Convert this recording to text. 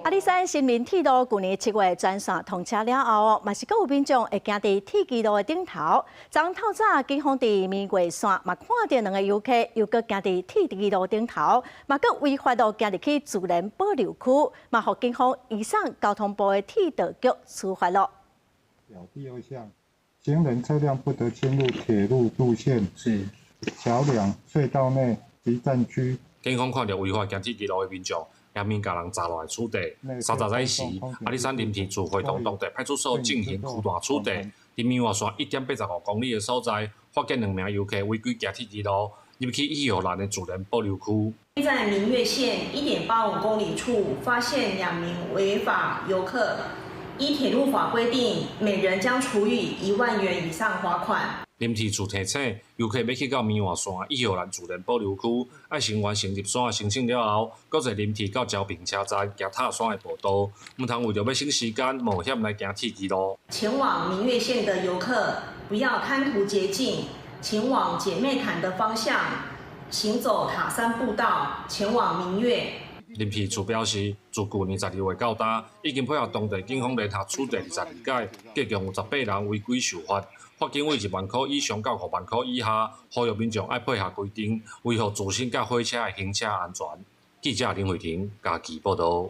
阿里山新民铁路去年7月全线通车了后，嘛是各有民众会行伫铁轨路的顶头。昨透早，警方伫明月线嘛看到2个游客又搁行伫铁轨路顶头，嘛搁违法路行入去自然保留区，嘛互警方移送交通部的铁道局处罚咯。第二项，行人车辆不得侵入铁路路线、桥梁、隧道内及站区。警方看到违法行铁轨路的民众。严面甲人砸落来处地，30载时，阿里山林田自会同当地派出所进行驱大处地，伫明华线1.85公里的所在，发现2名游客违规行铁轨路，入去义和兰的自然保留区。在明月线1.85公里处发现2名违法游客，依铁路法规定，每人将处以1万元以上罚款。林田处提醒游客要去到明华线义和兰自然保留区，爱先完成入山的申请了后，搁在林田到交平车站行塔山的步道，唔通为着要省时间冒险来行铁轨路。前往明月线的游客不要贪图捷径，前往姐妹潭的方向，行走塔山步道前往明月。林皮处表示，自去年12月到今，已经配合当地警方联合处理22届，计共有18人违规受罚，罚金为1万块以上到5万块以下。呼吁民众爱配合规定，维护自身甲火车的行车安全。记者林慧婷，家己报道。